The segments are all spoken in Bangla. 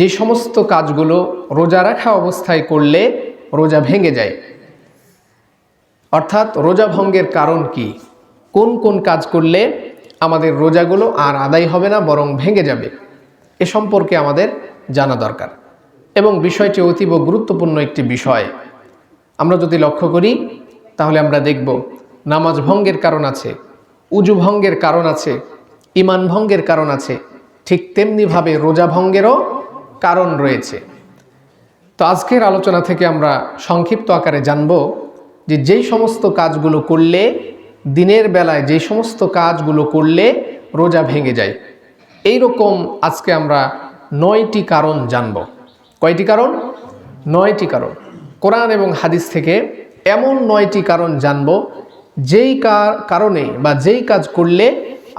যে সমস্ত কাজগুলো রোজা রাখা অবস্থায় করলে রোজা ভেঙে যায়, অর্থাৎ রোজা ভঙ্গের কারণ কি, কোন কোন কাজ করলে আমাদের রোজাগুলো আর আদায় হবে না বরং ভেঙে যাবে, এ সম্পর্কে আমাদের জানা দরকার। এবং বিষয়টি অতীব গুরুত্বপূর্ণ একটি বিষয়। আমরা যদি লক্ষ্য করি তাহলে আমরা দেখব নামাজ ভঙ্গের কারণ আছে, উজু ভঙ্গের কারণ আছে, ঈমান ভঙ্গের কারণ আছে, ঠিক তেমনিভাবে রোজা ভঙ্গেরও কারণ রয়েছে। তো আজকের আলোচনা থেকে আমরা সংক্ষিপ্ত আকারে জানব যে যেই সমস্ত কাজগুলো করলে, দিনের বেলায় যেই সমস্ত কাজগুলো করলে রোজা ভেঙে যায়, এই রকম আজকে আমরা 9টি কারণ জানব। কয়টি কারণ? 9টি কারণ। কোরআন এবং হাদিস থেকে এমন 9টি কারণ জানব যেই কারণে বা যেই কাজ করলে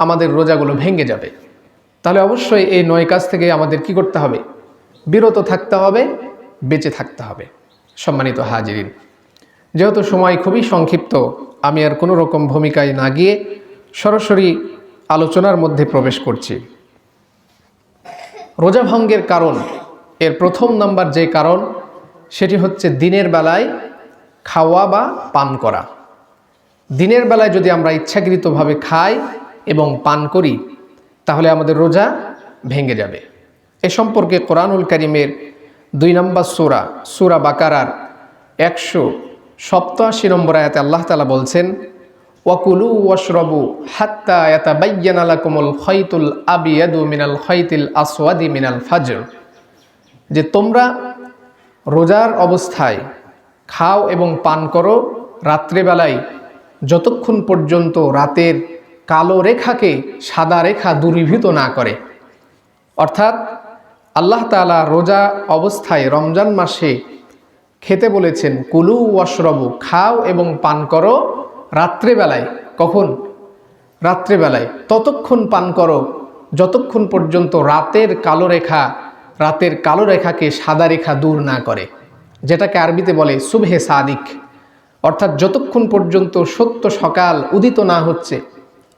আমাদের রোজাগুলো ভেঙে যাবে। তাহলে অবশ্যই এই 9 কাজ থেকে আমাদের কি করতে হবে? বিরত থাকতে হবে, বেঁচে থাকতে হবে। সম্মানিত হাজিরিন, যেহেতু সময় খুবই সংক্ষিপ্ত, আমি আর কোনো রকম ভূমিকায় না গিয়ে সরাসরি আলোচনার মধ্যে প্রবেশ করছি। রোজা ভঙ্গের কারণ এর প্রথম নাম্বার যে কারণ, সেটি হচ্ছে দিনের বেলায় খাওয়া বা পান করা। দিনের বেলায় যদি আমরা ইচ্ছাকৃতভাবে খাই এবং পান করি তাহলে আমাদের রোজা ভেঙে যাবে। এ সম্পর্কে কোরআনুল কারীমের 2 নম্বর সূরা বাকারার 187 নম্বর আয়াতে আল্লাহ তাআলা বলছেন, ওয়াকুলু ওয়াশরাবু হাত্তা ইয়াতাবায়্যানা লাকুমুল খাইতুল আবিয়াদু মিনাল খাইতিল আসওয়াদি মিনাল ফাজর, যে তোমরা রোজার অবস্থায় খাও এবং পান করো রাত্রেবেলায় যতক্ষণ পর্যন্ত রাতের কালো রেখাকে সাদা রেখা দূরীভূত না করে। অর্থাৎ আল্লাহ তাআলা রোজা অবস্থায় রমজান মাসে খেতে বলেছেন, কুলু ওয়াশরাবু, খাও এবং পান করো রাত্রেবেলায়। কখন? রাত্রেবেলায়। ততক্ষণ পান করো যতক্ষণ পর্যন্ত রাতের কালো রেখাকে সাদা রেখা দূর না করে, যেটাকে আরবিতে বলে সুবহে সাদিক। অর্থাৎ যতক্ষণ পর্যন্ত সত্য সকাল উদিত না হচ্ছে,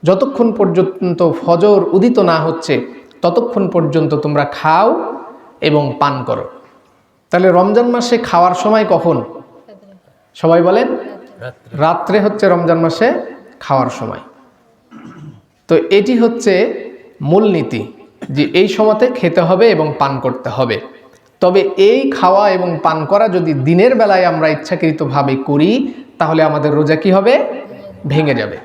যতক্ষণ পর্যন্ত ফজর উদিত না হচ্ছে, ততক্ষণ পর্যন্ত তোমরা খাও এবং পান করো। তাহলে রমজান মাসে খাওয়ার সময় কখন? সবাই বলেন, রাত্রে হচ্ছে রমজান মাসে খাওয়ার সময়। তো এটি হচ্ছে মূলনীতি যে এই সময়তে খেতে হবে এবং পান করতে হবে। তবে এই খাওয়া এবং পান করা যদি দিনের বেলায় আমরা ইচ্ছাকৃতভাবে করি তাহলে আমাদের রোজা কি হবে? ভেঙে যাবে।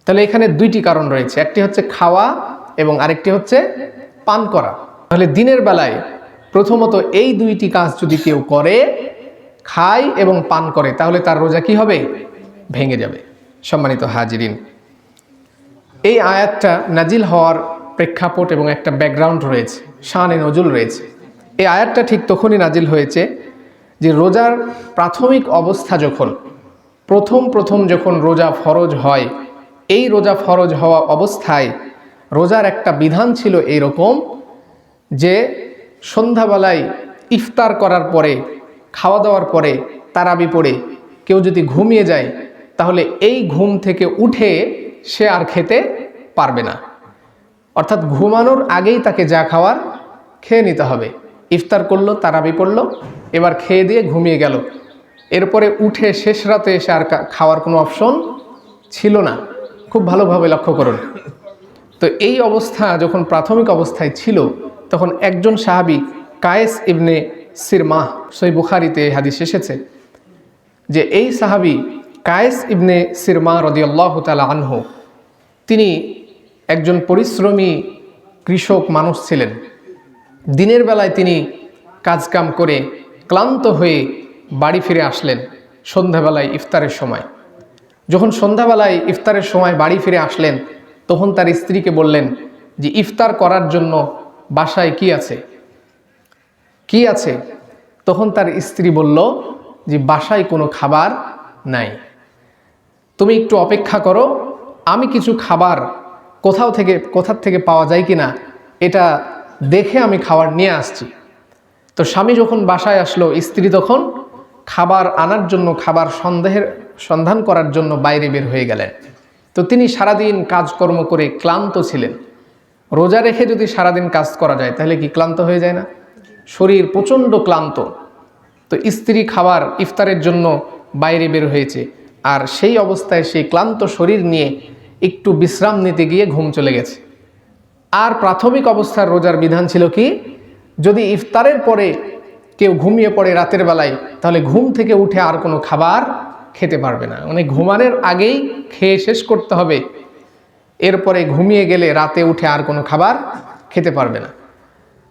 তাহলে এখানে 2টি কারণ রয়েছে, একটি হচ্ছে খাওয়া এবং আরেকটি হচ্ছে পান করা। তাহলে দিনের বেলায় প্রথমত এই 2টি কাজ যদি কেউ করে, খায় এবং পান করে, তাহলে তার রোজা কি হবে? ভেঙে যাবে। সম্মানিত হাজিরিন, এই আয়াতটা নাজিল হওয়ার প্রেক্ষাপট এবং একটা ব্যাকগ্রাউন্ড রয়েছে, শানে নজুল রয়েছে। এই আয়াতটা ঠিক তখনই নাজিল হয়েছে যে রোজার প্রাথমিক অবস্থা যখন প্রথম যখন রোজা ফরজ হয়, এই রোজা ফরজ হওয়া অবস্থায় রোজার একটা বিধান ছিল এইরকম যে সন্ধ্যাবেলায় ইফতার করার পরে, খাওয়া দাওয়ার পরে, তারাবি পড়ে কেউ যদি ঘুমিয়ে যায় তাহলে এই ঘুম থেকে উঠে সে আর খেতে পারবে না। অর্থাৎ ঘুমানোর আগেই তাকে যা খাওয়ার খেয়ে নিতে হবে। ইফতার করলো, তারাবি পড়লো, এবার খেয়ে দিয়ে ঘুমিয়ে গেল, এরপরে উঠে শেষ রাতে এসে আর খাওয়ার কোনো অপশন ছিল না। খুব ভালোভাবে লক্ষ্য করুন। তো এই অবস্থা যখন প্রাথমিক অবস্থায় ছিল তখন একজন সাহাবী কায়েস ইবনে সিরমাহ, সহিহ বুখারীতে হাদিস এসেছে যে এই সাহাবী কায়েস ইবনে সিরমাহ রাদিয়াল্লাহু তাআলা আনহু, তিনি একজন পরিশ্রমী কৃষক মানুষ ছিলেন। দিনের বেলায় তিনি কাজকাম করে ক্লান্ত হয়ে বাড়ি ফিরে আসলেন সন্ধ্যাবেলায় ইফতারের সময়। যখন সন্ধ্যাবেলায় ইফতারের সময় বাড়ি ফিরে আসলেন তখন তার স্ত্রীকে বললেন যে ইফতার করার জন্য বাসায় কি আছে? তখন তার স্ত্রী বলল যে বাসায় কোনো খাবার নাই, তুমি একটু অপেক্ষা করো, আমি কিছু খাবার কোথা থেকে পাওয়া যায় কিনা এটা দেখে আমি খাবার নিয়ে আসছি। তো স্বামী যখন বাসায় আসলো, স্ত্রী তখন খাবার আনার জন্য, খাবার সন্ধান করার জন্য বাইরে বের হয়ে গেলেন। তো তিনি সারাদিন কাজকর্ম করে ক্লান্ত ছিলেন। রোজা রেখে যদি সারাদিন কাজ করা যায় তাহলে কি ক্লান্ত হয়ে যায় না? শরীর প্রচণ্ড ক্লান্ত, তো স্ত্রী খাবার ইফতারের জন্য বাইরে বের হয়েছে, আর সেই অবস্থায় সেই ক্লান্ত শরীর নিয়ে একটু বিশ্রাম নিতে গিয়ে ঘুম চলে গেছে। আর প্রাথমিক অবস্থার রোজার বিধান ছিল কি, যদি ইফতারের পরে কেউ ঘুমিয়ে পড়ে রাতের বেলায়, তাহলে ঘুম থেকে উঠে আর কোনো খাবার খেতে পারবে না, মানে ঘুমানোর আগেই খেয়ে শেষ করতে হবে, এরপরে ঘুমিয়ে গেলে রাতে উঠে আর কোনো খাবার খেতে পারবে না।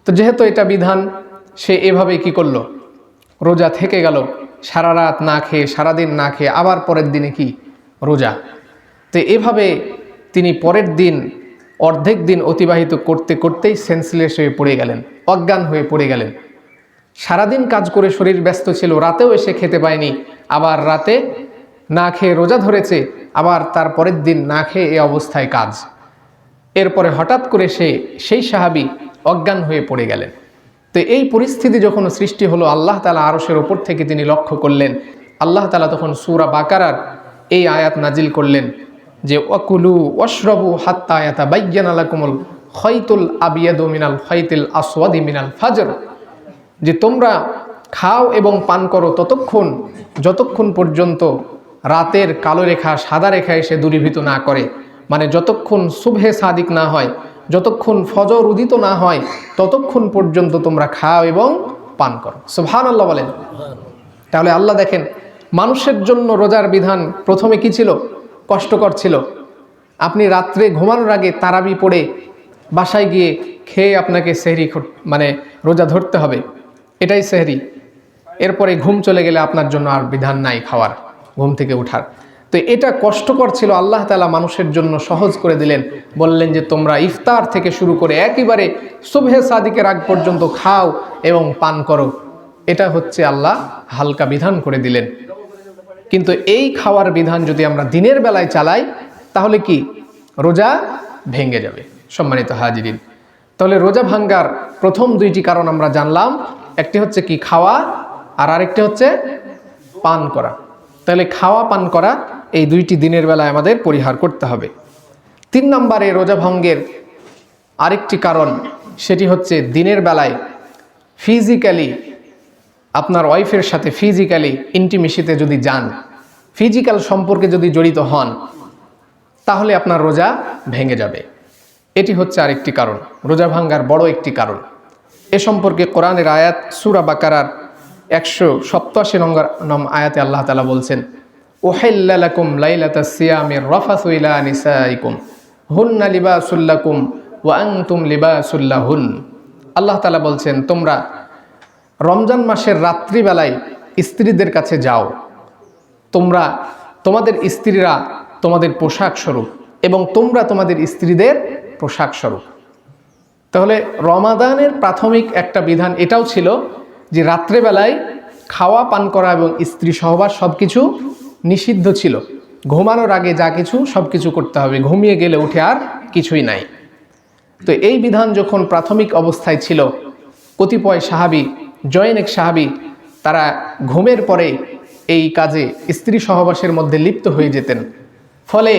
তো যেহেতু এটা বিধান, সে এভাবে কি করলো, রোজা থেকে গেল, সারা রাত না খেয়ে, সারাদিন না খেয়ে, আবার পরের দিনে কি রোজা। তো এভাবে তিনি পরের দিন অর্ধেক দিন অতিবাহিত করতে করতেই সেন্সলেস হয়ে পড়ে গেলেন, অজ্ঞান হয়ে পড়ে গেলেন। সারাদিন কাজ করে শরীর ব্যস্ত ছিল, রাতেও এসে খেতে পায়নি, আবার রাতে না খেয়ে রোজা ধরেছে, আবার তার পরের দিন না খেয়ে এই অবস্থায় কাজ। এরপরে হঠাৎ করে সেই সাহাবী অজ্ঞান হয়ে পড়ে গেলেন। তো এই পরিস্থিতি যখন সৃষ্টি হলো, আল্লাহ তাআলা আরশের ওপর থেকে তিনি লক্ষ্য করলেন। আল্লাহ তাআলা তখন সূরা বাকারার এই আয়াত নাজিল করলেন যে ওয়াকুলু ওয়াশরাবু হাত্তা ইয়াতাবায়্যানা লাকুমুল খাইতুল আবিয়াদু মিনাল খাইতিল আসওয়াদি মিনাল ফাজর, যে তোমরা খাও এবং পান করো ততক্ষণ যতক্ষণ পর্যন্ত রাতের কালো রেখা সাদা রেখা এসে দূরীভূত না করে, মানে যতক্ষণ সুবহে সাদিক না হয়, যতক্ষণ ফজর উদিত না হয়, ততক্ষণ পর্যন্ত তোমরা খাও এবং পান করো। সুবহানাল্লাহ বলেন। তাহলে আল্লাহ দেখেন, মানুষের জন্য রোজার বিধান প্রথমে কি ছিল, কষ্টকর ছিল। আপনি রাত্রে ঘুমানোর আগে তারাবি পড়ে বাসায় গিয়ে খেয়ে আপনাকে সেহরি মানে রোজা ধরতে হবে, এটাই সেহরি। এরপরে ঘুম চলে গেলে আপনার জন্য আর বিধান নাই খাওয়ার, ঘুম থেকে উঠার। তো এটা কষ্টকর ছিল, আল্লাহ তাআলা মানুষের জন্য সহজ করে দিলেন, বললেন যে তোমরা ইফতার থেকে শুরু করে একেবারে সুবহে সাদিকের আগ পর্যন্ত খাও এবং পান করো। এটা হচ্ছে আল্লাহ হালকা বিধান করে দিলেন। কিন্তু এই খাওয়ার বিধান যদি আমরা দিনের বেলায় চালাই, তাহলে কি রোজা ভেঙে যাবে। সম্মানিত হাজিরিন, তাহলে রোজা ভাঙ্গার প্রথম দুইটি কারণ আমরা জানলাম, একটি হচ্ছে কি খাওয়া, আর আরেকটি হচ্ছে পান করা। তাহলে খাওয়া পান করা এই দুইটি দিনের বেলায় আমাদের পরিহার করতে হবে। 3 নম্বরে রোজা ভঙ্গের আরেকটি কারণ, সেটি হচ্ছে দিনের বেলায় ফিজিক্যালি আপনার ওয়াইফের সাথে ফিজিক্যালি ইন্টিমেসিতে যদি যান, ফিজিক্যাল সম্পর্কে যদি জড়িত হন, তাহলে আপনার রোজা ভেঙে যাবে। এটি হচ্ছে আরেকটি কারণ, রোজা ভাঙ্গার বড় একটি কারণ। এ সম্পর্কে কোরআনের আয়াত সূরা বাকারার 187 নম্বর আয়াতে আল্লাহ তাআলা বলছেন, উহিল্লা লাকুম লাইলাতাস সিয়ামির রাফাসু ইলা নিসাইকুম হুন্না লিবাসুল লাকুম ওয়া আনতুম লিবাসুল লাহুন। আল্লাহ তাআলা বলছেন, তোমরা রমজান মাসের রাত্রিবেলায় স্ত্রীদের কাছে যাও, তোমাদের স্ত্রীরা তোমাদের পোশাক স্বরূপ এবং তোমরা তোমাদের স্ত্রীদের পোশাক স্বরূপ। তাহলে রমাদানের প্রাথমিক একটা বিধান এটাও ছিল যে রাত্রেবেলায় খাওয়া পান করা এবং স্ত্রী সহবাস সব কিছু নিষিদ্ধ ছিল। ঘুমানোর আগে যা কিছু সব কিছু করতে হবে, ঘুমিয়ে গেলে উঠে আর কিছুই নাই। তো এই বিধান যখন প্রাথমিক অবস্থায় ছিল, কতিপয় সাহাবী, জয়নেক সাহাবী, তারা ঘুমের পরে এই কাজে স্ত্রী সহবাসের মধ্যে লিপ্ত হয়ে যেতেন। ফলে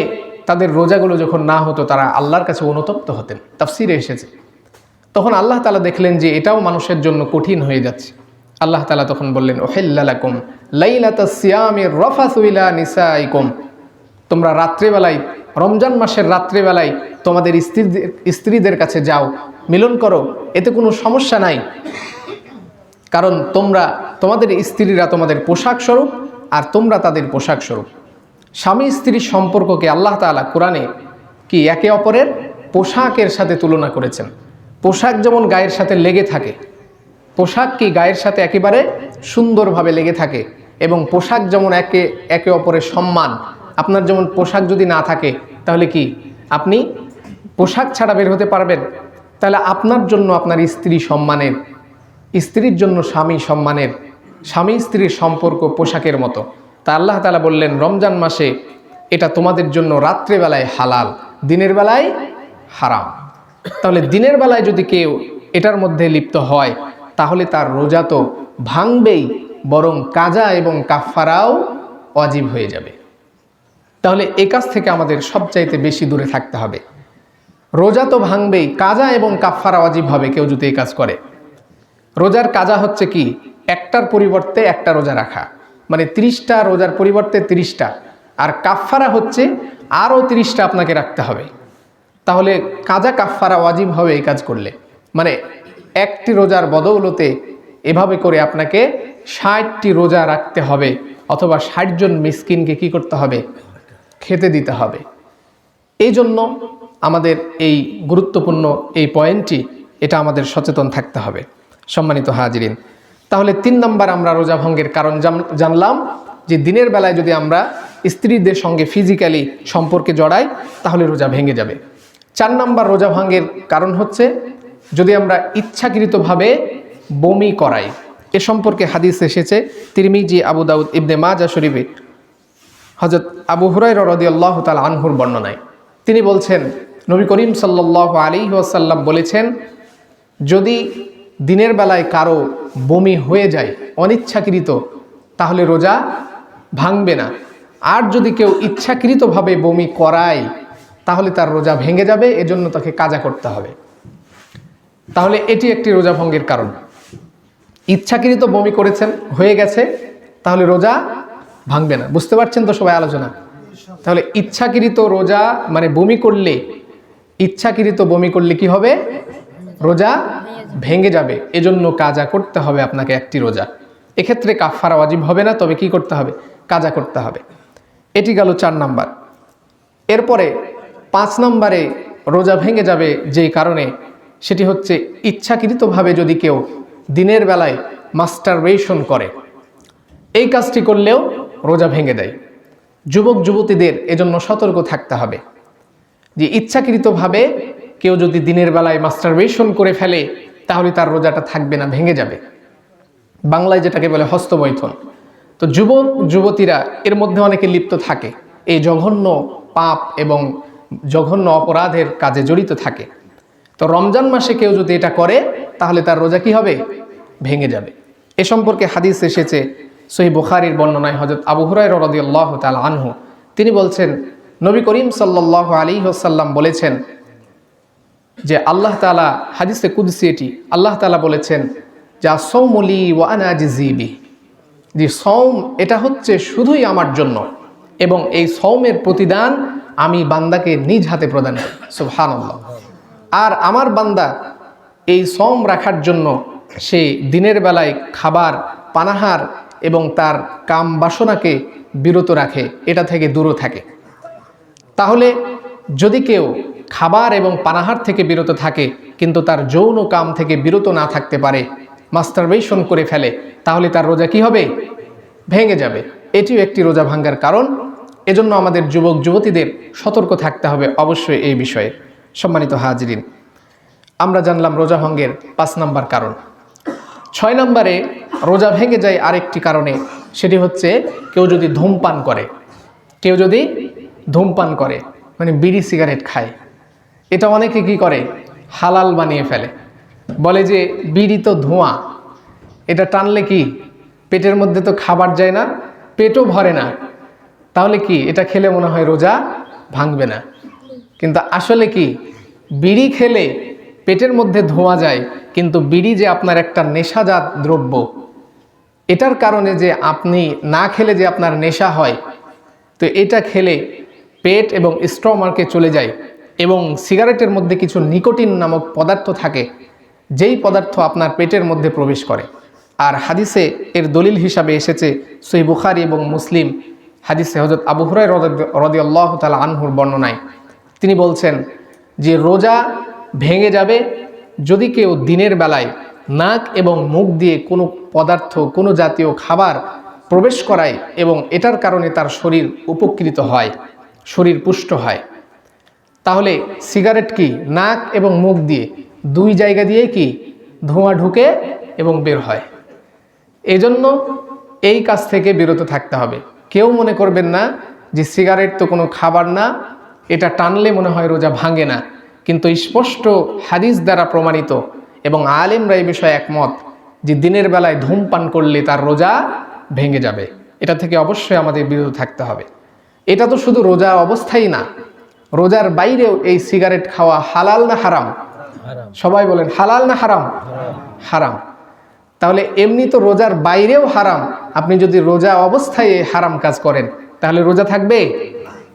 তাদের রোজাগুলো যখন না হতো, তারা আল্লাহর কাছে অনুতপ্ত হতেন। তাফসিরে এসেছে, তখন আল্লাহ তাআলা দেখলেন যে এটাও মানুষের জন্য কঠিন হয়ে যাচ্ছে। আল্লাহ তাআলা তখন বললেন, উহিল্লা লাকুম লাইলাতাস সিয়ামির রাফাসু ইলা নিসাইকুম, তোমরা রাত্রিবেলায়, রমজান মাসের রাত্রিবেলায় তোমাদের স্ত্রীদের কাছে যাও, মিলন করো, এতে কোনো সমস্যা নাই। কারণ তোমাদের স্ত্রীরা তোমাদের পোশাক স্বরূপ আর তোমরা তাদের পোশাক স্বরূপ। স্বামী স্ত্রীর সম্পর্ককে আল্লাহ তাআলা কোরআনে কি একে অপরের পোশাকের সাথে তুলনা করেছেন। পোশাক যেমন গায়ের সাথে লেগে থাকে, পোশাক কি গায়ের সাথে একেবারে সুন্দরভাবে লেগে থাকে, এবং পোশাক যেমন একে অপরের সম্মান। আপনার যেমন পোশাক যদি না থাকে, তাহলে কি আপনি পোশাক ছাড়া বের হতে পারবেন? তাহলে আপনার জন্য আপনার স্ত্রী সম্মানের, স্ত্রীর জন্য স্বামী সম্মানের, স্বামী স্ত্রীর সম্পর্ক পোশাকের মতো। তা আল্লাহ তাআলা বললেন, রমজান মাসে এটা তোমাদের জন্য রাত্রেবেলায় হালাল, দিনের বেলায় হারাম। তাহলে দিনের বেলায় যদি কেউ এটার মধ্যে লিপ্ত হয়, তাহলে তার রোজা তো ভাঙবেই, বরং কাজা এবং কাফফারাও ওয়াজিব হয়ে যাবে। তাহলে এই কাজ থেকে আমাদের সবচাইতে বেশি দূরে থাকতে হবে। রোজা তো ভাঙবেই, কাজা এবং কাফফারা ওয়াজিব হবে কেউ যদি এই কাজ করে। রোজার কাজা হচ্ছে কি, একটার পরিবর্তে একটা রোজা রাখা, মানে 30টা রোজার পরিবর্তে 30টা। আর কাফফারা হচ্ছে আরও 30টা আপনাকে রাখতে হবে। তাহলে কাজা কাফফারা ওয়াজিব হবে এই কাজ করলে। মানে একটি রোজার বদৌলতে এভাবে করে আপনাকে 60টি রোজা রাখতে হবে, অথবা 60 জন মিসকিনকে কি করতে হবে, খেতে দিতে হবে। এই জন্য আমাদের এই গুরুত্বপূর্ণ এই পয়েন্টটি, এটা আমাদের সচেতন থাকতে হবে। সম্মানিত হাজিরিন, তাহলে 3 নম্বর আমরা রোজা ভঙ্গের কারণ জানলাম, যে দিনের বেলায় যদি আমরা স্ত্রীদের সঙ্গে ফিজিক্যালি সম্পর্কে জড়াই তাহলে রোজা ভেঙে যাবে। 4 নম্বর রোজা ভঙ্গের কারণ হচ্ছে যদি আমরা ইচ্ছাকৃতভাবে বমি করাই। এ সম্পর্কে হাদিস এসেছে তিরমিজি, আবু দাউদ, ইবনে মাজাহ শরীফে হযরত আবু হুরায়রা রাদিয়াল্লাহু তাআলা আনহুর বর্ণনায় তিনি বলছেন, নবী করিম সাল্লাল্লাহু আলাইহি ওয়াসাল্লাম বলেছেন, যদি দিনের বেলায় কারো বমি হয়ে যায় অনিচ্ছাকৃত, তাহলে রোজা ভাঙবে না। আর যদি কেউ ইচ্ছাকৃতভাবে বমি করায় তাহলে তার রোজা ভেঙে যাবে, এজন্য তাকে কাজা করতে হবে। তাহলে এটি একটি রোজা ভঙ্গের কারণ। ইচ্ছাকৃত বমি করেছেন, হয়ে গেছে, তাহলে রোজা ভাঙবে না। বুঝতে পারছেন তো সবাই আলোচনা? তাহলে ইচ্ছাকৃত রোজা মানে বমি করলে, ইচ্ছাকৃত বমি করলে কি হবে, রোজা ভেঙে যাবে। এজন্য কাজা করতে হবে আপনাকে একটি রোজা। এক্ষেত্রে কাফফারা ওয়াজিব হবে না, তবে কি করতে হবে, কাজা করতে হবে। এটি গেল 4 নাম্বার। এরপরে 5 নম্বরে রোজা ভেঙে যাবে যেই কারণে, সেটি হচ্ছে ইচ্ছাকৃতভাবে যদি কেউ দিনের বেলায় মাস্টারবেশন করে, এই কাজটি করলেও রোজা ভেঙে দেয়। যুবক যুবতীদের এজন্য সতর্ক থাকতে হবে যে ইচ্ছাকৃতভাবে কেউ যদি দিনের বেলায় মাস্টারবেশন করে ফেলে তাহলে তার রোজাটা থাকবে না, ভেঙে যাবে। বাংলায় যেটাকে বলে হস্তমৈথুন। তো যুবক যুবতীরা এর মধ্যে অনেকে লিপ্ত থাকে, এই জঘন্য পাপ এবং জঘন্য অপরাধের কাজে জড়িত থাকে। তো রমজান মাসে কেউ যদি এটা করে তাহলে তার রোজা কি হবে, ভেঙে যাবে। এ সম্পর্কে হাদিস এসেছে সহিহ বুখারীর বর্ণনায় হযরত আবু হুরায়রা রাদিয়াল্লাহু তাআলা আনহু তিনি বলছেন, নবী করিম সাল্লাল্লাহু আলাইহি ওয়াসাল্লাম বলেছেন যে আল্লাহ তাআলা, হাদিসে কুদসি এটি, আল্লাহ তাআলা বলেছেন যা সাওমু লি ওয়া আনা আজজি বিহি, যে সওম এটা হচ্ছে শুধুই আমার জন্য এবং এই সওমের প্রতিদান আমি বান্দাকে নিজ হাতে প্রদান করি। সুবহানাল্লাহ। আর আমার বান্দা এই সওম রাখার জন্য সে দিনের বেলায় খাবার, পানাহার এবং তার কাম বাসনাকে বিরত রাখে, এটা থেকে দূরে থাকে। তাহলে যদি কেউ খাবার এবং পানাহার থেকে বিরত থাকে কিন্তু তার যৌন কাম থেকে বিরত না থাকতে পারে, মাস্টারবেশন করে ফেলে, তাহলে তার রোজা কি হবে, ভেঙে যাবে। এটিও একটি রোজা ভাঙ্গার কারণ। এজন্য আমাদের যুবক যুবতীদের সতর্ক থাকতে হবে অবশ্যই এই বিষয়ে। সম্মানিত হাজিরিন, আমরা জানলাম রোজা ভঙ্গের 5 নম্বর কারণ। 6 নম্বরে রোজা ভেঙে যায় আরেকটি কারণে, সেটি হচ্ছে কেউ যদি ধূমপান করে। কেউ যদি ধূমপান করে মানে বিড়ি সিগারেট খায়, এটা অনেকে কি করে, হালাল বানিয়ে ফেলে। বলে যে বিড়ি তো ধোঁয়া, এটা টানলে কি পেটের মধ্যে তো খাবার যায় না, পেটও ভরে না, তাহলে কি এটা খেলে মনে হয় রোজা ভাঙবে না। কিন্তু আসলে কি, বিড়ি খেলে পেটের মধ্যে ধোঁয়া যায়, কিন্তু বিড়ি যে আপনার একটা নেশাজাত দ্রব্য, এটার কারণে যে আপনি না খেলে যে আপনার নেশা হয়, তো এটা খেলে পেট এবং স্টমাকে চলে যায়। এবং সিগারেটের মধ্যে কিছু নিকোটিন নামক পদার্থ থাকে, যেই পদার্থ আপনার পেটের মধ্যে প্রবেশ করে। আর হাদিসে এর দলিল হিসাবে এসেছে সহিহ বুখারী এবং মুসলিম হাদিসে হযরত আবু হুরায়রা রাদিয়াল্লাহু তাআলা আনহুর বর্ণনায় তিনি বলছেন যে রোজা ভেঙে যাবে যদি কেউ দিনের বেলায় নাক এবং মুখ দিয়ে কোনো পদার্থ, কোনো জাতীয় খাবার প্রবেশ করায় এবং এটার কারণে তার শরীর উপকৃত হয়, শরীর পুষ্ট হয়। তাহলে সিগারেট কি, নাক এবং মুখ দিয়ে 2 জায়গা দিয়ে কি ধোঁয়া ঢুকে এবং বের হয়। এজন্য এই কাজ থেকে বিরত থাকতে হবে। কেউ মনে করবেন না যে সিগারেট তো কোনো খাবার না, এটা টানলে মনে হয় রোজা ভাঙে না। কিন্তু স্পষ্ট হাদিস দ্বারা প্রমাণিত এবং আলেমরা এই বিষয়ে একমত যে দিনের বেলায় ধূমপান করলে তার রোজা ভেঙে যাবে। এটা থেকে অবশ্যই আমাদের বিরত থাকতে হবে। এটা তো শুধু রোজা অবস্থায় না, রোজার বাইরেও এই সিগারেট খাওয়া হালাল না হারাম? সবাই বলেন হালাল না হারাম? হারাম। তাহলে এমনি তো রোজার বাইরেও হারাম, আপনি যদি রোজা অবস্থায় এই হারাম কাজ করেন তাহলে রোজা থাকবে?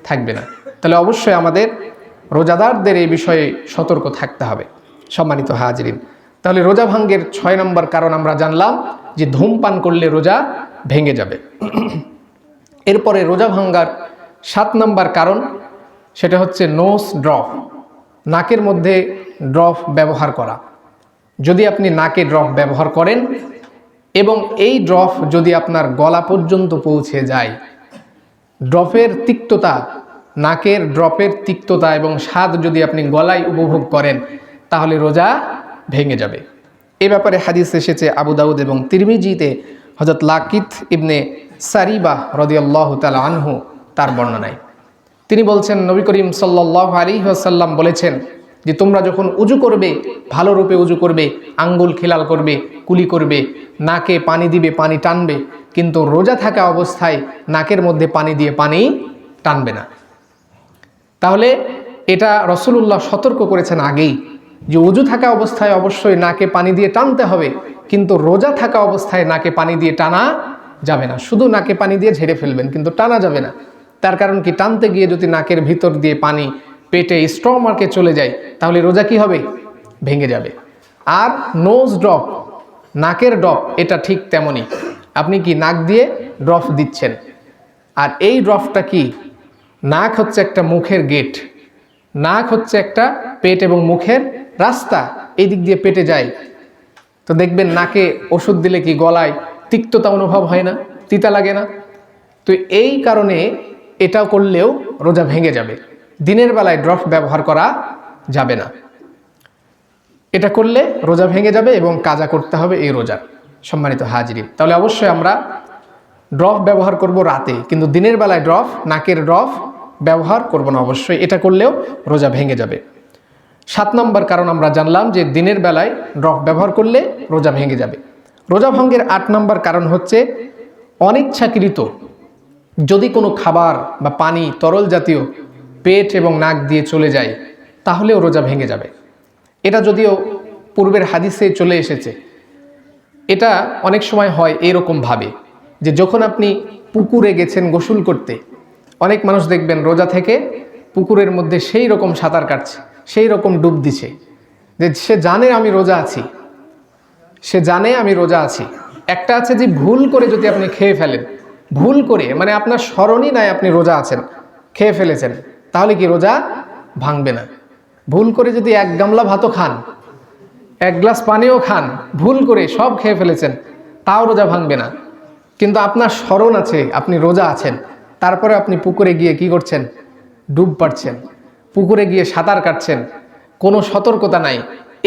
থাকবে না। তাহলে অবশ্যই আমাদের রোজাদারদের এই বিষয়ে সতর্ক থাকতে হবে। সম্মানিত হাজিরিন, তাহলে রোজা ভাঙ্গের 6 নম্বর কারণ আমরা জানলাম যে ধূমপান করলে রোজা ভেঙে যাবে। এরপরে রোজা ভাঙ্গার 7 নম্বর কারণ, সেটা হচ্ছে নোজ ড্রপ, নাকের মধ্যে ড্রপ ব্যবহার করা। যদি আপনি নাকে ড্রপ ব্যবহার করেন এবং এই ড্রপ যদি আপনার গলা পর্যন্ত পৌঁছে যায়, ড্রপের তিক্ততা, নাকের ড্রপের তিক্ততা এবং স্বাদ যদি আপনি গলায় উপভোগ করেন তাহলে রোজা ভেঙে যাবে। এ ব্যাপারে হাদিস এসেছে আবু দাউদ এবং তিরমিজিতে, হযরত লাকিত ইবনে সারিবা রাদিয়াল্লাহু তাআলা আনহু তার বর্ণনায় তিনি বলছেন, নবী করিম সাল্লাল্লাহু আলাইহি ওয়াসাল্লাম বলেছেন যে তোমরা যখন উজু করবে ভালো রূপে উজু করবে, আঙ্গুল খেলাল করবে, কুলি করবে, নাকে পানি দিবে, পানি টানবে, কিন্তু রোজা থাকা অবস্থায় নাকের মধ্যে পানি দিয়ে পানি টানবে না। তাহলে এটা রাসূলুল্লাহ সতর্ক করেছেন আগেই যে উজু থাকা অবস্থায় অবশ্যই নাকে পানি দিয়ে টানতে হবে, কিন্তু রোজা থাকা অবস্থায় নাকে পানি দিয়ে টানা যাবে না। শুধু নাকে পানি দিয়ে ঝেড়ে ফেলবেন, কিন্তু টানা যাবে না। তার কারণ কি, টানতে গিয়ে যদি নাকের ভিতর দিয়ে পানি পেটে স্টমাকে চলে যায় তাহলে রোজা কি হবে? ভেঙে যাবে। আর নোজ ড্রপ, নাকের ড্রপ, এটা ঠিক তেমনই। আপনি কি নাক দিয়ে ড্রপ দিচ্ছেন, আর এই ড্রপটা কি, নাক হচ্ছে একটা মুখের গেট, নাক হচ্ছে একটা পেট এবং মুখের রাস্তা, এই দিক দিয়ে পেটে যায়। তো দেখবেন নাকে ওষুধ দিলে কি গলায় তিক্ততা অনুভব হয় না, তিতা লাগে না? তো এই কারণে এটা করলেও রোজা ভেঙে যাবে। দিনের বেলায় ড্রপ ব্যবহার করা যাবে না, এটা করলে রোজা ভেঙে যাবে এবং কাজা করতে হবে এই রোজার। সম্মানিত হাজিরিন, তাহলে অবশ্যই আমরা ড্রপ ব্যবহার করব রাতে, কিন্তু দিনের বেলায় ড্রপ, নাকের ড্রপ ব্যবহার করব না অবশ্যই, এটা করলেও রোজা ভেঙে যাবে। 7 নম্বর কারণ আমরা জানলাম যে দিনের বেলায় ড্রপ ব্যবহার করলে রোজা ভেঙে যাবে। রোজা ভঙ্গের 8 নম্বর কারণ হচ্ছে অনিচ্ছাকৃত যদি কোনো খাবার বা পানি, তরল জাতীয় পেট এবং নাক দিয়ে চলে যায় তাহলেও রোজা ভেঙে যাবে। এটা যদিও পূর্বের হাদিসে চলে এসেছে। এটা অনেক সময় হয় এরকমভাবে যে যখন আপনি পুকুরে গেছেন গোসল করতে, অনেক মানুষ দেখবেন রোজা থেকে পুকুরের মধ্যে সেই রকম সাঁতার কাটছে, সেই রকম ডুব দিছে যে সে জানে আমি রোজা আছি, সে জানে আমি রোজা আছি। একটা আছে যে ভুল করে যদি আপনি খেয়ে ফেলেন, ভুল করে মানে আপনার স্মরণই নাই আপনি রোজা আছেন, খেয়ে ফেলেছেন, তাহলে কি রোজা ভাঙবে না। ভুল করে যদি 1 গামলা ভাতও খান, 1 গ্লাস পানিও খান, ভুল করে সব খেয়ে ফেলেছেন, তাও রোজা ভাঙবে না। কিন্তু আপনার স্মরণ আছে আপনি রোজা আছেন, তারপরে আপনি পুকুরে গিয়ে কি করছেন? ডুব পাড়ছেন, পুকুরে গিয়ে সাঁতার কাটছেন, কোনো সতর্কতা নাই।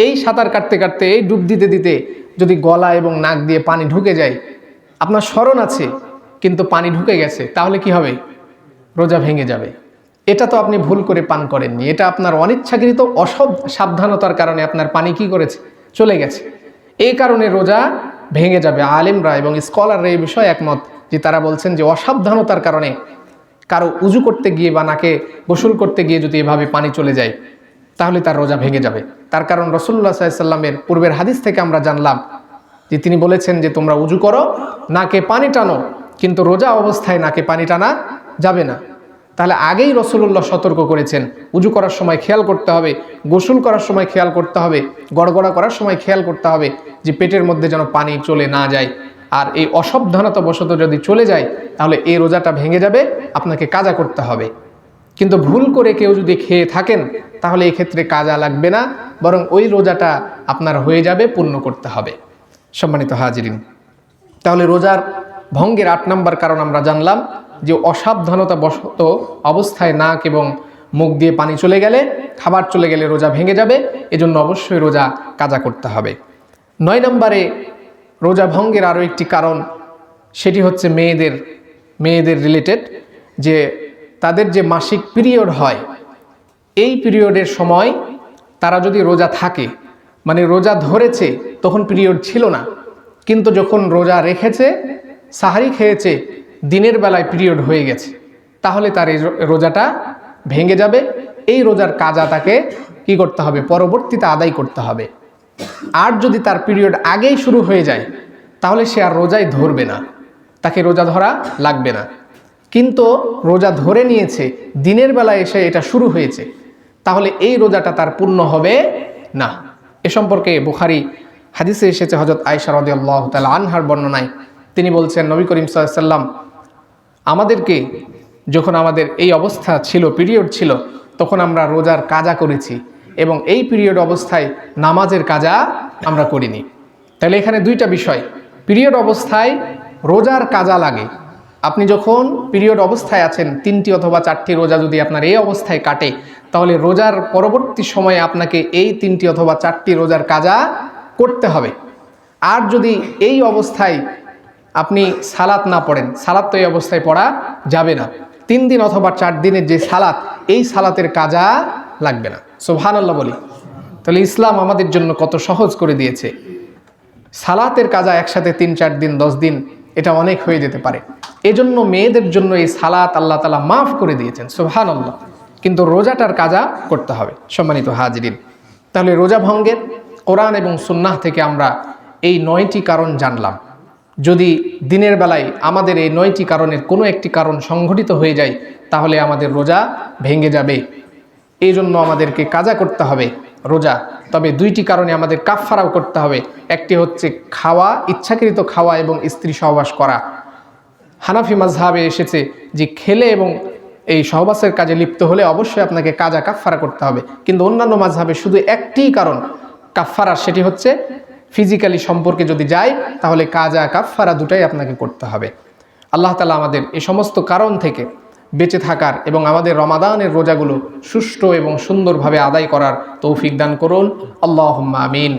এই সাঁতার কাটতে কাটতে, এই ডুব দিতে দিতে যদি গলা এবং নাক দিয়ে পানি ঢুকে যায়, আপনার স্মরণ আছে কিন্তু পানি ঢুকে গেছে, তাহলে কি হবে? রোজা ভেঙে যাবে। এটা তো আপনি ভুল করে পান করেননি, এটা আপনার অনিচ্ছাকৃত অসাবধানতার কারণে আপনার পানি কি করেছে? চলে গেছে। এই কারণে রোজা ভেঙে যাবে। আলেমরা এবং স্কলাররা এই বিষয়ে একমত যে তারা বলছেন যে অসাবধানতার কারণে কারো উজু করতে গিয়ে বা নাকে গোসল করতে গিয়ে যদি এভাবে পানি চলে যায় তাহলে তার রোজা ভেঙে যাবে। তার কারণ রাসূলুল্লাহ সাল্লাল্লাহু আলাইহি ওয়াসাল্লামের পূর্বের হাদিস থেকে আমরা জানলাম যে তিনি বলেছেন যে তোমরা উজু করো, নাকে পানি টানো, কিন্তু রোজা অবস্থায় নাকে পানি টানা যাবে না। তাহলে আগেই রাসূলুল্লাহ সতর্ক করেছেন, উজু করার সময় খেয়াল করতে হবে, গোসল করার সময় খেয়াল করতে হবে, গড়গড়া করার সময় খেয়াল করতে হবে যে পেটের মধ্যে যেন পানি চলে না যায়। আর এই অসাবধানতা বশত যদি চলে যায় তাহলে এই রোজাটা ভেঙে যাবে, আপনাকে কাজা করতে হবে। কিন্তু ভুল করে কেউ যদি খেয়ে থাকেন তাহলে এই ক্ষেত্রে কাজা লাগবে না, বরং ওই রোজাটা আপনার হয়ে যাবে, পূর্ণ করতে হবে। সম্মানিত হাজিরিন, তাহলে রোজার ভঙ্গের 8 নম্বর কারণ আমরা জানলাম যে অসাবধানতা বশত অবস্থায় নাক এবং মুখ দিয়ে পানি চলে গেলে, খাবার চলে গেলে রোজা ভেঙে যাবে, এজন্য অবশ্যই রোজা কাজা করতে হবে। 9 নম্বরে রোজা ভঙ্গের আরও একটি কারণ, সেটি হচ্ছে মেয়েদের রিলেটেড, যে তাদের যে মাসিক পিরিয়ড হয়, এই পিরিয়ডের সময় তারা যদি রোজা থাকে, মানে রোজা ধরেছে তখন পিরিয়ড ছিল না, কিন্তু যখন রোজা রেখেছে, সাহারি খেয়েছে, দিনের বেলায় পিরিয়ড হয়ে গেছে, তাহলে তার এই রোজাটা ভেঙে যাবে। এই রোজার কাজা তাকে কি করতে হবে? পরবর্তীতে আদায় করতে হবে। আর যদি তার পিরিয়ড আগেই শুরু হয়ে যায়, তাহলে সে আর রোজাই ধরবে না, তাকে রোজা ধরা লাগবে না। কিন্তু রোজা ধরে নিয়েছে, দিনের বেলায় এসে এটা শুরু হয়েছে, তাহলে এই রোজাটা তার পূর্ণ হবে না। এ সম্পর্কে বুখারী হাদিসে এসেছে, হযরত আয়েশা রাদিয়াল্লাহু তাআলা আনহার বর্ণনায় তিনি বলছেন, নবী করিম সাল্লাল্লাহু আলাইহি সাল্লাম আমাদেরকে যখন আমাদের এই অবস্থা ছিল, পিরিয়ড ছিল, তখন আমরা রোজার কাজা করেছি এবং এই পিরিয়ড অবস্থায় নামাজের কাজা আমরা করিনি। তাহলে এখানে দুইটা বিষয়, পিরিয়ড অবস্থায় রোজার কাজা লাগে। আপনি যখন পিরিয়ড অবস্থায় আছেন, 3টি অথবা 4টি রোজা যদি আপনার এই অবস্থায় কাটে, তাহলে রোজার পরবর্তী সময়ে আপনাকে এই 3টি অথবা 4টি রোজার কাজা করতে হবে। আর যদি এই অবস্থায় আপনি সালাত না পড়েন, সালাত তো এই অবস্থায় পড়া যাবে না, 3 দিন অথবা 4 দিনের যে সালাত, এই সালাতের কাজা লাগবে না। সুবহানাল্লাহ বলি। তাহলে ইসলাম আমাদের জন্য কত সহজ করে দিয়েছে। সালাতের কাজা একসাথে 3-4 দিন 10 দিন এটা অনেক হয়ে যেতে পারে। এজন্য মেয়েদের জন্য এই সালাত আল্লাহ তাআলা মাফ করে দিয়েছেন, সুবহানাল্লাহ। কিন্তু রোজাটার কাজা করতে হবে। সম্মানিত হাজিরিন, তাহলে রোজা ভঙ্গের কোরআন এবং সুন্নাহ থেকে আমরা এই 9টি কারণ জানলাম। যদি দিনের বেলায় আমাদের এই 9টি কারণের কোনো একটি কারণ সংঘটিত হয়ে যায়, তাহলে আমাদের রোজা ভেঙে যাবে। এই জন্য আমাদেরকে কাজা করতে হবে রোজা। তবে 2টি কারণে আমাদের কাফফারাও করতে হবে। একটি হচ্ছে খাওয়া, ইচ্ছাকৃত খাওয়া এবং স্ত্রী সহবাস করা। হানাফি মাযহাবে এসেছে যে খেলে এবং এই সহবাসের কাজে লিপ্ত হলে অবশ্যই আপনাকে কাজা কাফফারা করতে হবে। কিন্তু অন্যান্য মাযহাবে শুধু একটিই কারণ কাফফারা, সেটি হচ্ছে ফিজিক্যালি সম্পর্কে যদি যায়, তাহলে কাজা কাফফারা দুটাই আপনাকে করতে হবে। আল্লাহ তাআলা আমাদের এই সমস্ত কারণ থেকে বেঁচে থাকার এবং আমাদের রমাদানের রোজাগুলো সুষ্ঠু এবং সুন্দরভাবে আদায় করার তৌফিক দান করুন। আল্লাহুম্মা আমিন।